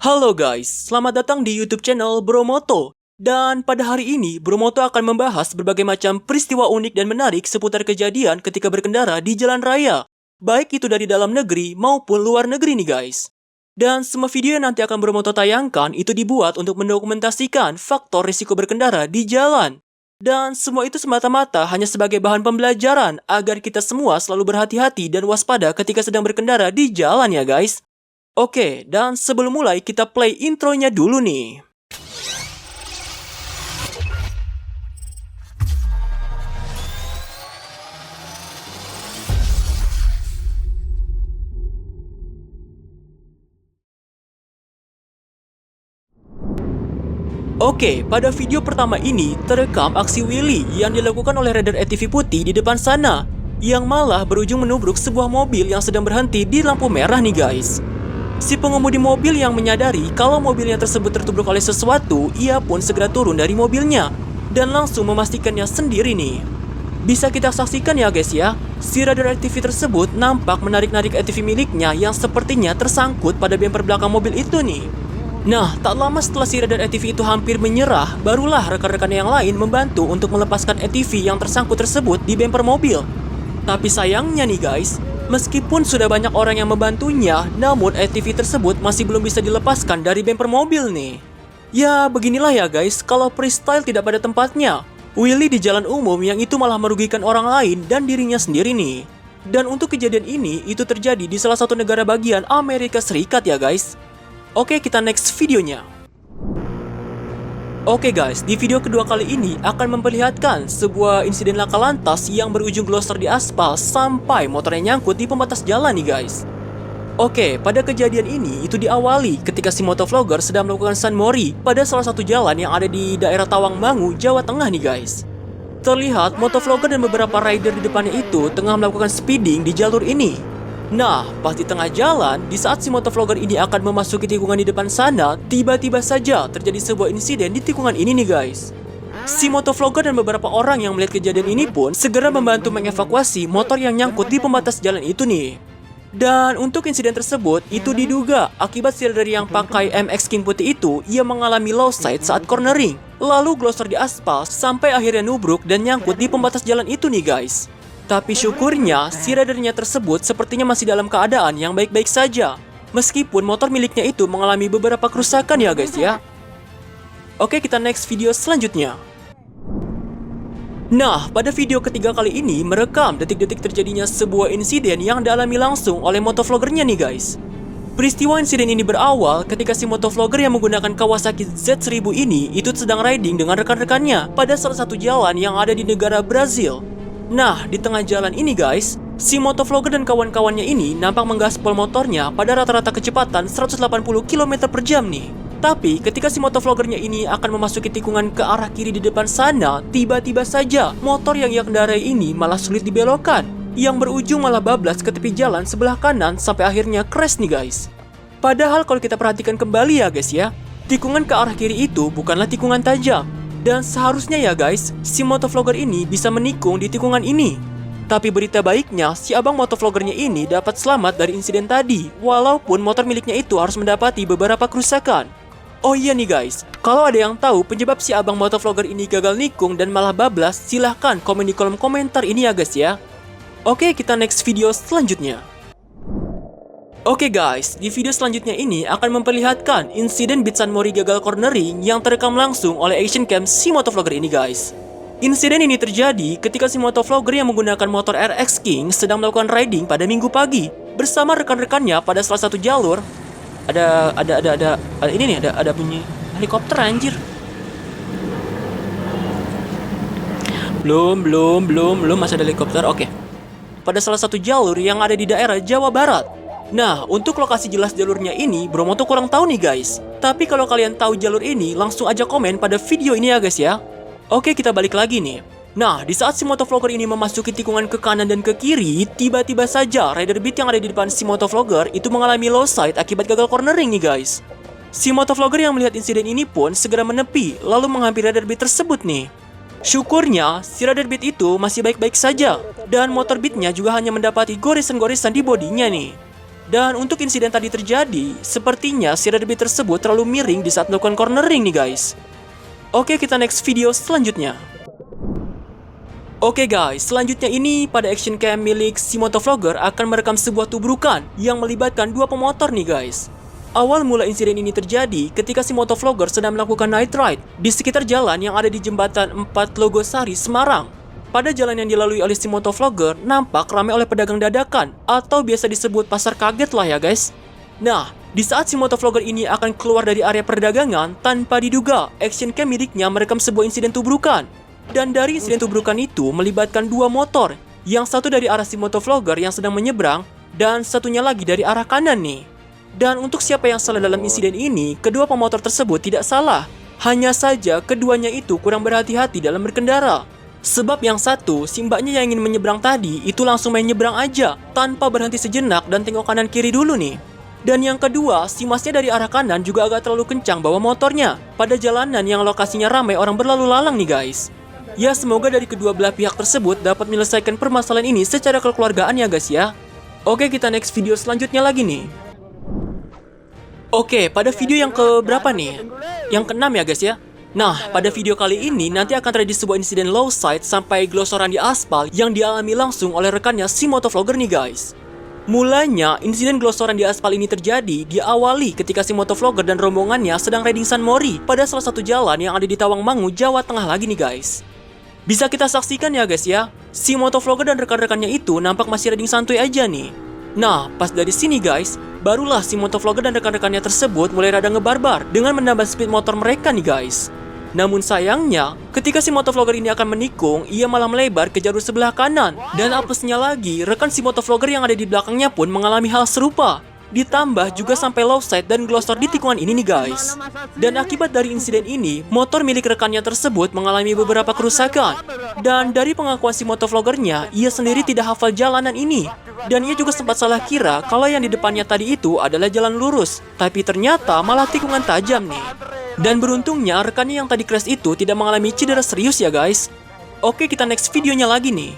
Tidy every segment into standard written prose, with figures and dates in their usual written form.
Halo guys, selamat datang di YouTube channel Bromoto. Dan pada hari ini, Bromoto akan membahas berbagai macam peristiwa unik dan menarik seputar kejadian ketika berkendara di jalan raya. Baik itu dari dalam negeri maupun luar negeri nih guys. Dan semua video yang nanti akan Bromoto tayangkan itu dibuat untuk mendokumentasikan faktor risiko berkendara di jalan. Dan semua itu semata-mata hanya sebagai bahan pembelajaran agar kita semua selalu berhati-hati dan waspada ketika sedang berkendara di jalan ya guys. Oke, dan sebelum mulai kita play intronya dulu nih. Oke, pada video pertama ini terekam aksi Willy yang dilakukan oleh Rider ATV putih di depan sana, yang malah berujung menubruk sebuah mobil yang sedang berhenti di lampu merah nih guys. Si pengemudi mobil yang menyadari kalau mobilnya tersebut tertubruk oleh sesuatu, ia pun segera turun dari mobilnya dan langsung memastikannya sendiri nih. Bisa kita saksikan ya guys ya, si Rider ATV tersebut nampak menarik-narik ATV miliknya yang sepertinya tersangkut pada bemper belakang mobil itu nih. Nah, tak lama setelah si Rider ATV itu hampir menyerah, barulah rekan-rekan yang lain membantu untuk melepaskan ATV yang tersangkut tersebut di bemper mobil. Tapi sayangnya nih guys, meskipun sudah banyak orang yang membantunya, namun ATV tersebut masih belum bisa dilepaskan dari bemper mobil nih. Ya, beginilah ya guys, kalau freestyle tidak pada tempatnya. Willy di jalan umum yang itu malah merugikan orang lain dan dirinya sendiri nih. Dan untuk kejadian ini, itu terjadi di salah satu negara bagian Amerika Serikat ya guys. Oke, kita next videonya. Oke guys, di video kedua kali ini akan memperlihatkan sebuah insiden laka lantas yang berujung glosor di aspal sampai motornya nyangkut di pembatas jalan nih guys. Oke, pada kejadian ini itu diawali ketika si motovlogger sedang melakukan sunmori pada salah satu jalan yang ada di daerah Tawangmangu, Jawa Tengah nih guys. Terlihat motovlogger dan beberapa rider di depannya itu tengah melakukan speeding di jalur ini. Nah, pas di tengah jalan, di saat si motovlogger ini akan memasuki tikungan di depan sana, tiba-tiba saja terjadi sebuah insiden di tikungan ini nih guys. Si motovlogger dan beberapa orang yang melihat kejadian ini pun segera membantu mengevakuasi motor yang nyangkut di pembatas jalan itu nih. Dan untuk insiden tersebut, itu diduga akibat si rider yang pakai MX King putih itu, ia mengalami low side saat cornering, lalu glosor di aspal sampai akhirnya nubruk dan nyangkut di pembatas jalan itu nih guys. Tapi syukurnya, si ridernya tersebut sepertinya masih dalam keadaan yang baik-baik saja. Meskipun motor miliknya itu mengalami beberapa kerusakan ya guys ya. Oke, kita next video selanjutnya. Nah, pada video ketiga kali ini merekam detik-detik terjadinya sebuah insiden yang dialami langsung oleh motovloggernya nih guys. Peristiwa insiden ini berawal ketika si motovlogger yang menggunakan Kawasaki Z1000 ini itu sedang riding dengan rekan-rekannya pada salah satu jalan yang ada di negara Brazil. Nah, di tengah jalan ini guys, si motovlogger dan kawan-kawannya ini nampak menggaspol motornya pada rata-rata kecepatan 180 km per jam nih. Tapi ketika si motovloggernya ini akan memasuki tikungan ke arah kiri di depan sana, tiba-tiba saja motor yang ia kendarai ini malah sulit dibelokkan, yang berujung malah bablas ke tepi jalan sebelah kanan sampai akhirnya crash nih guys. Padahal kalau kita perhatikan kembali ya guys ya, tikungan ke arah kiri itu bukanlah tikungan tajam. Dan seharusnya ya guys, si motovlogger ini bisa menikung di tikungan ini. Tapi berita baiknya, si abang motovloggernya ini dapat selamat dari insiden tadi, walaupun motor miliknya itu harus mendapati beberapa kerusakan. Oh iya nih guys, kalau ada yang tahu penyebab si abang motovlogger ini gagal nikung dan malah bablas, silahkan komen di kolom komentar ini ya guys ya. Oke, kita next video selanjutnya. Oke guys, di video selanjutnya ini akan memperlihatkan insiden Beat Sunmori gagal cornering yang terekam langsung oleh action cam si motovlogger ini guys. Insiden ini terjadi ketika si motovlogger yang menggunakan motor RX King sedang melakukan riding pada minggu pagi bersama rekan-rekannya pada salah satu jalur. Ada bunyi helikopter anjir. Belum masih ada helikopter. Oke. Pada salah satu jalur yang ada di daerah Jawa Barat. Nah, untuk lokasi jelas jalurnya ini, Bromoto kurang tahu nih guys. Tapi kalau kalian tahu jalur ini, langsung aja komen pada video ini ya guys ya. Oke, kita balik lagi nih. Nah, di saat si motovlogger ini memasuki tikungan ke kanan dan ke kiri, tiba-tiba saja Rider Beat yang ada di depan si motovlogger itu mengalami low side akibat gagal cornering nih guys. Si motovlogger yang melihat insiden ini pun segera menepi, lalu menghampiri Rider Beat tersebut nih. Syukurnya, si Rider Beat itu masih baik-baik saja, dan motor Beatnya juga hanya mendapati goresan-goresan di bodinya nih. Dan untuk insiden tadi terjadi, sepertinya si Red Beat tersebut terlalu miring di saat melakukan cornering nih guys. Oke, kita next video selanjutnya. Oke guys, selanjutnya ini pada action cam milik si motovlogger akan merekam sebuah tubrukan yang melibatkan dua pemotor nih guys. Awal mula insiden ini terjadi ketika si motovlogger sedang melakukan night ride di sekitar jalan yang ada di jembatan 4 Logosari, Semarang. Pada jalan yang dilalui oleh si motovlogger nampak ramai oleh pedagang dadakan atau biasa disebut pasar kaget lah ya guys. Nah, di saat si motovlogger ini akan keluar dari area perdagangan, tanpa diduga action cam miliknya merekam sebuah insiden tubrukan. Dan dari insiden tubrukan itu melibatkan dua motor, yang satu dari arah si motovlogger yang sedang menyeberang dan satunya lagi dari arah kanan nih. Dan untuk siapa yang salah dalam insiden ini, kedua pemotor tersebut tidak salah. Hanya saja keduanya itu kurang berhati-hati dalam berkendara. Sebab yang satu, si mbaknya yang ingin menyeberang tadi itu langsung main nyebrang aja tanpa berhenti sejenak dan tengok kanan kiri dulu nih. Dan yang kedua, si masnya dari arah kanan juga agak terlalu kencang bawa motornya pada jalanan yang lokasinya ramai orang berlalu lalang nih guys. Ya, semoga dari kedua belah pihak tersebut dapat menyelesaikan permasalahan ini secara kekeluargaan ya guys ya. Oke, kita next video selanjutnya lagi nih. Oke, pada video yang keberapa nih? Yang keenam ya guys ya. Nah, pada video kali ini nanti akan terjadi sebuah insiden low side sampai glosoran di aspal yang dialami langsung oleh rekannya si motovlogger nih guys. Mulanya, insiden glosoran di aspal ini terjadi diawali ketika si motovlogger dan rombongannya sedang riding San Mori pada salah satu jalan yang ada di Tawangmangu, Jawa Tengah lagi nih guys. Bisa kita saksikan ya guys ya, si motovlogger dan rekan-rekannya itu nampak masih riding santuy aja nih. Nah, pas dari sini guys, barulah si motovlogger dan rekan-rekannya tersebut mulai rada ngebarbar dengan menambah speed motor mereka nih guys. Namun sayangnya, ketika si motovlogger ini akan menikung, ia malah melebar ke jalur sebelah kanan. Dan apesnya lagi, rekan si motovlogger yang ada di belakangnya pun mengalami hal serupa. Ditambah juga sampai low side dan glosor di tikungan ini nih guys. Dan akibat dari insiden ini, motor milik rekannya tersebut mengalami beberapa kerusakan. Dan dari pengakuan si motovloggernya, ia sendiri tidak hafal jalanan ini. Dan ia juga sempat salah kira kalau yang di depannya tadi itu adalah jalan lurus. Tapi ternyata malah tikungan tajam nih. Dan beruntungnya rekannya yang tadi crash itu tidak mengalami cedera serius ya guys. Oke, kita next videonya lagi nih.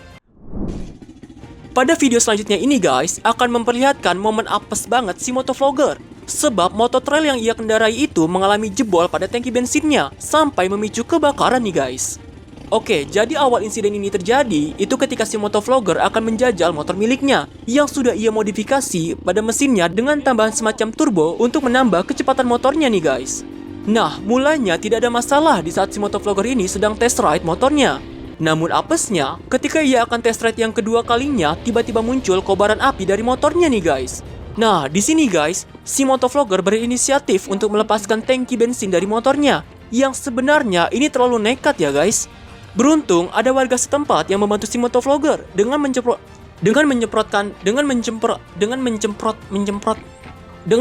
Pada video selanjutnya ini guys, akan memperlihatkan momen apes banget si motovlogger. Sebab mototrail yang ia kendarai itu mengalami jebol pada tangki bensinnya, sampai memicu kebakaran nih guys. Oke, jadi awal insiden ini terjadi, itu ketika si motovlogger akan menjajal motor miliknya, yang sudah ia modifikasi pada mesinnya dengan tambahan semacam turbo untuk menambah kecepatan motornya nih guys. Nah, mulanya tidak ada masalah di saat si motovlogger ini sedang test ride motornya. Namun apesnya, ketika ia akan test ride yang kedua kalinya, tiba-tiba muncul kobaran api dari motornya nih guys. Nah, di sini guys, si motovlogger berinisiatif untuk melepaskan tangki bensin dari motornya, yang sebenarnya ini terlalu nekat ya guys. Beruntung ada warga setempat yang membantu si motovlogger dengan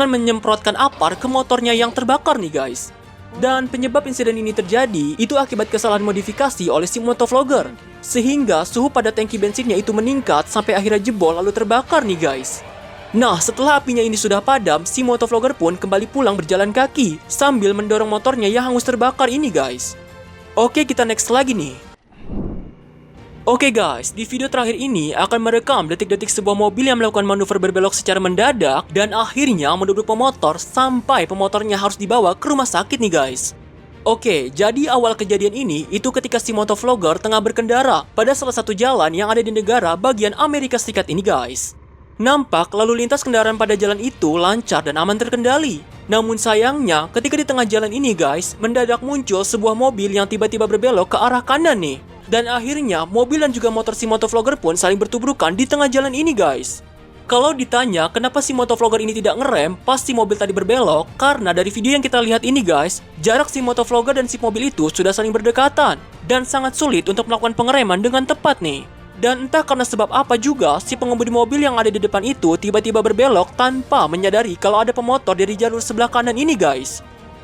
menyemprotkan apar ke motornya yang terbakar nih guys. Dan penyebab insiden ini terjadi itu akibat kesalahan modifikasi oleh si motovlogger, sehingga suhu pada tangki bensinnya itu meningkat sampai akhirnya jebol lalu terbakar nih guys. Nah, setelah apinya ini sudah padam, si motovlogger pun kembali pulang berjalan kaki sambil mendorong motornya yang hangus terbakar ini guys. Oke, kita next lagi nih. Oke guys, di video terakhir ini akan merekam detik-detik sebuah mobil yang melakukan manuver berbelok secara mendadak dan akhirnya mendobrak pemotor sampai pemotornya harus dibawa ke rumah sakit nih guys. Oke, jadi awal kejadian ini itu ketika si motovlogger tengah berkendara pada salah satu jalan yang ada di negara bagian Amerika Serikat ini guys. Nampak lalu lintas kendaraan pada jalan itu lancar dan aman terkendali. Namun sayangnya, ketika di tengah jalan ini guys, mendadak muncul sebuah mobil yang tiba-tiba berbelok ke arah kanan nih. Dan akhirnya, mobil dan juga motor si motovlogger pun saling bertubrukan di tengah jalan ini guys. Kalau ditanya kenapa si motovlogger ini tidak ngerem pas si mobil tadi berbelok, karena dari video yang kita lihat ini guys, jarak si motovlogger dan si mobil itu sudah saling berdekatan. Dan sangat sulit untuk melakukan pengereman dengan tepat nih. Dan entah karena sebab apa juga, si pengemudi mobil yang ada di depan itu tiba-tiba berbelok tanpa menyadari kalau ada pemotor dari jalur sebelah kanan ini guys.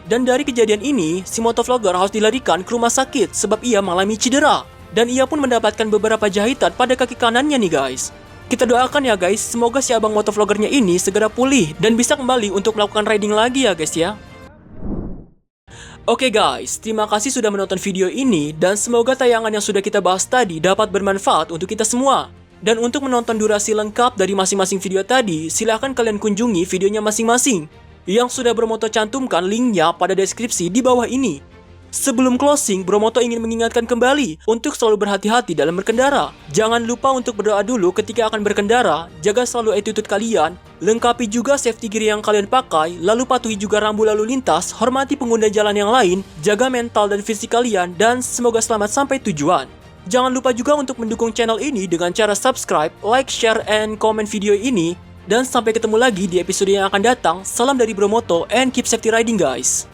Dan dari kejadian ini, si motovlogger harus dilarikan ke rumah sakit sebab ia mengalami cedera. Dan ia pun mendapatkan beberapa jahitan pada kaki kanannya nih guys. Kita doakan ya guys, semoga si abang motovloggernya ini segera pulih dan bisa kembali untuk melakukan riding lagi ya guys ya. Oke guys, terima kasih sudah menonton video ini dan semoga tayangan yang sudah kita bahas tadi dapat bermanfaat untuk kita semua. Dan untuk menonton durasi lengkap dari masing-masing video tadi, silahkan kalian kunjungi videonya masing-masing, yang sudah Bromoto cantumkan linknya pada deskripsi di bawah ini. Sebelum closing, Bromoto ingin mengingatkan kembali untuk selalu berhati-hati dalam berkendara. Jangan lupa untuk berdoa dulu ketika akan berkendara, jaga selalu attitude kalian, lengkapi juga safety gear yang kalian pakai, lalu patuhi juga rambu lalu lintas, hormati pengguna jalan yang lain, jaga mental dan fisik kalian, dan semoga selamat sampai tujuan. Jangan lupa juga untuk mendukung channel ini dengan cara subscribe, like, share, and comment video ini. Dan sampai ketemu lagi di episode yang akan datang. Salam dari Bromoto and keep safety riding guys.